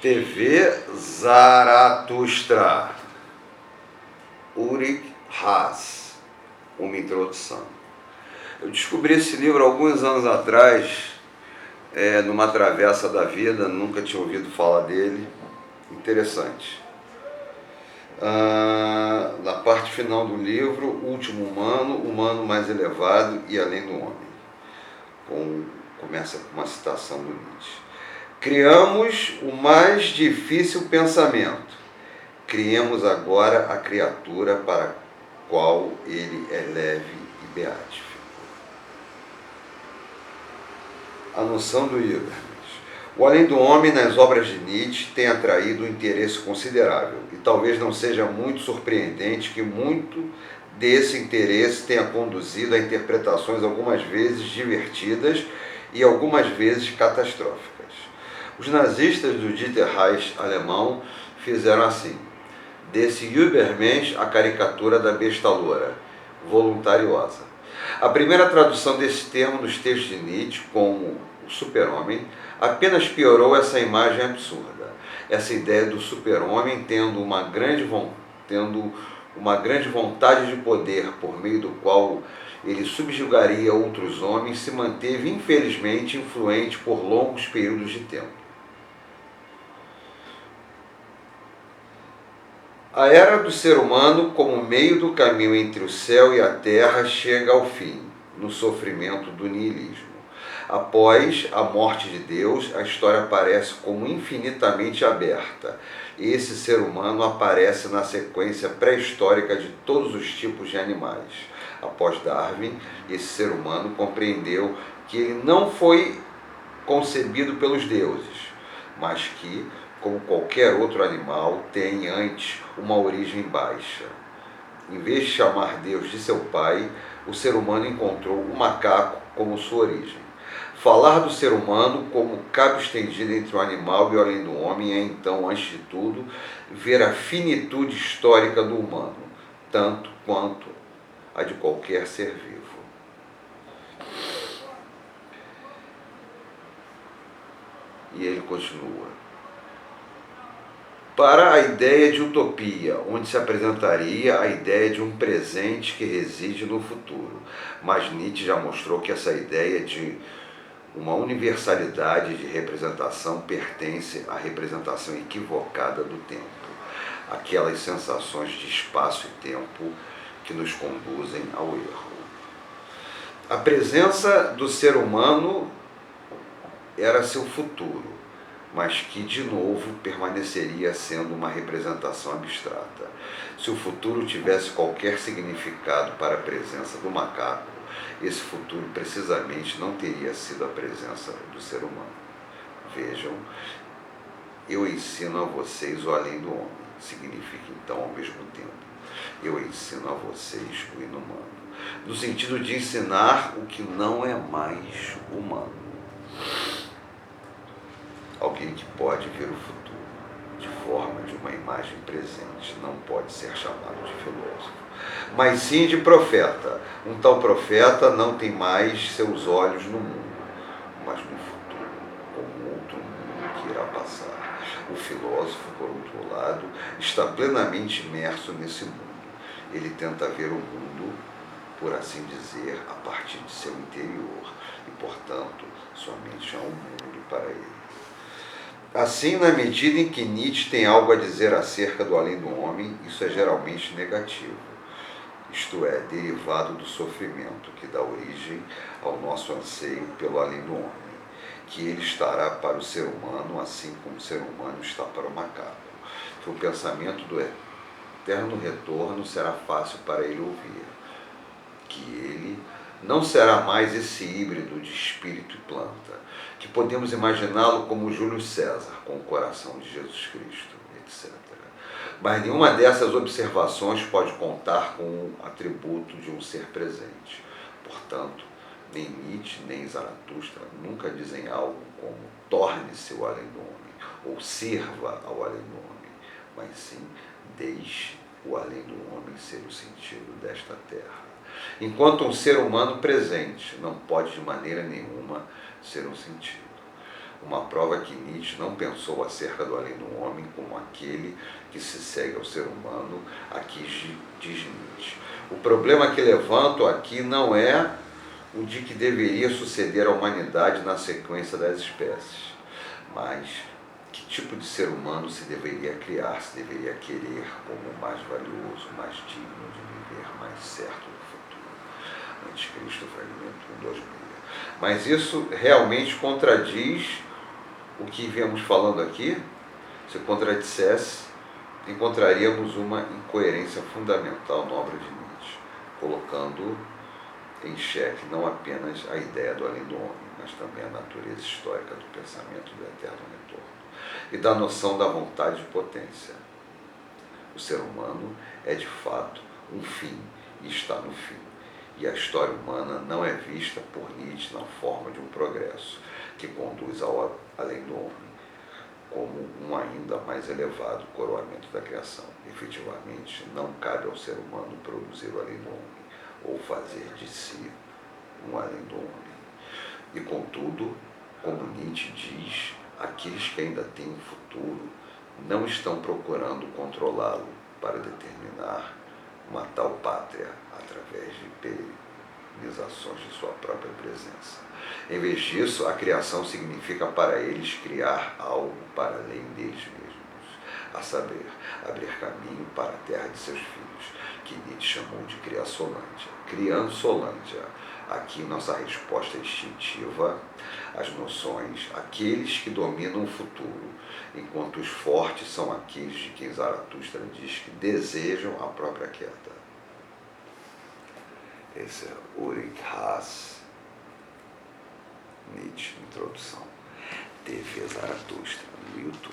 TV Zaratustra, Ulrich Haas, uma introdução. Eu descobri esse livro alguns anos atrás, numa travessa da vida, nunca tinha ouvido falar dele. Interessante. Na parte final do livro, Último Humano, Humano Mais Elevado e Além do Homem. Começa com uma citação do Nietzsche. Criamos o mais difícil pensamento. Criemos agora a criatura para a qual ele é leve e beático. A noção do Übermensch. O além do homem nas obras de Nietzsche tem atraído um interesse considerável, e talvez não seja muito surpreendente que muito desse interesse tenha conduzido a interpretações algumas vezes divertidas e algumas vezes catastróficas. Os nazistas do Dieter Reich alemão fizeram assim: desse Übermensch a caricatura da besta loura, voluntariosa. A primeira tradução desse termo nos textos de Nietzsche, como o super-homem, apenas piorou essa imagem absurda. Essa ideia do super-homem tendo uma grande vontade de poder por meio do qual ele subjugaria outros homens se manteve infelizmente influente por longos períodos de tempo. A era do ser humano, como meio do caminho entre o céu e a terra, chega ao fim, no sofrimento do niilismo. Após a morte de Deus, a história aparece como infinitamente aberta. Esse ser humano aparece na sequência pré-histórica de todos os tipos de animais. Após Darwin, esse ser humano compreendeu que ele não foi concebido pelos deuses, mas que, como qualquer outro animal, tem antes uma origem baixa. Em vez de chamar Deus de seu pai, o ser humano encontrou o macaco como sua origem. Falar do ser humano como cabo estendido entre o animal e o além do homem é, então, antes de tudo, ver a finitude histórica do humano, tanto quanto a de qualquer ser vivo. E ele continua. Para a ideia de utopia, onde se apresentaria a ideia de um presente que reside no futuro. Mas Nietzsche já mostrou que essa ideia de uma universalidade de representação pertence à representação equivocada do tempo, aquelas sensações de espaço e tempo que nos conduzem ao erro. A presença do ser humano era seu futuro, mas que, de novo, permaneceria sendo uma representação abstrata. Se o futuro tivesse qualquer significado para a presença do macaco, esse futuro precisamente não teria sido a presença do ser humano. Vejam, eu ensino a vocês o além do homem, significa então ao mesmo tempo, eu ensino a vocês o inumano, no sentido de ensinar o que não é mais humano. Alguém que pode ver o futuro de forma de uma imagem presente não pode ser chamado de filósofo, mas sim de profeta. Um tal profeta não tem mais seus olhos no mundo, mas no futuro, como outro mundo que irá passar. O filósofo, por outro lado, está plenamente imerso nesse mundo. Ele tenta ver o mundo, por assim dizer, a partir de seu interior, e, portanto, somente há um mundo para ele. Assim, na medida em que Nietzsche tem algo a dizer acerca do além do homem, isso é geralmente negativo, isto é, derivado do sofrimento que dá origem ao nosso anseio pelo além do homem, que ele estará para o ser humano assim como o ser humano está para o macaco, que o pensamento do eterno retorno será fácil para ele ouvir, que ele não será mais esse híbrido de espírito e planta, que podemos imaginá-lo como Júlio César, com o coração de Jesus Cristo, etc. Mas nenhuma dessas observações pode contar com o atributo de um ser presente. Portanto, nem Nietzsche nem Zaratustra nunca dizem algo como torne-se o além do homem, ou sirva ao além do homem, mas sim deixe o além do homem ser o sentido desta terra. Enquanto um ser humano presente não pode de maneira nenhuma ser um sentido. uma prova que Nietzsche não pensou acerca do além do homem como aquele que se segue ao ser humano, aqui diz Nietzsche. O problema que levanto aqui não é o de que deveria suceder à humanidade na sequência das espécies, mas que tipo de ser humano se deveria criar, se deveria querer como mais valioso, mais digno de viver, mais certo do futuro. Anticristo, fragmento 1, 2,6. Mas isso realmente contradiz o que viemos falando aqui? Se contradissesse, encontraríamos uma incoerência fundamental na obra de Nietzsche, colocando em xeque não apenas a ideia do além do homem, mas também a natureza histórica do pensamento do eterno retorno e da noção da vontade de potência. O ser humano é de fato um fim e está no fim. E a história humana não é vista por Nietzsche na forma de um progresso que conduz ao além do homem, como um ainda mais elevado coroamento da criação. Efetivamente, não cabe ao ser humano produzir o além do homem, ou fazer de si um além do homem. E contudo, como Nietzsche diz, aqueles que ainda têm um futuro não estão procurando controlá-lo para determinar uma tal pátria através de perennizações de sua própria presença. Em vez disso, a criação significa para eles criar algo para além deles mesmos, a saber, abrir caminho para a terra de seus filhos, que Nietzsche chamou de Criasolândia. Criançolândia. Aqui nossa resposta é instintiva às noções, aqueles que dominam o futuro, enquanto os fortes são aqueles de quem Zaratustra diz que desejam a própria queda. Esse é Ulrich Haas, Nietzsche, introdução. TV Zaratustra, no YouTube.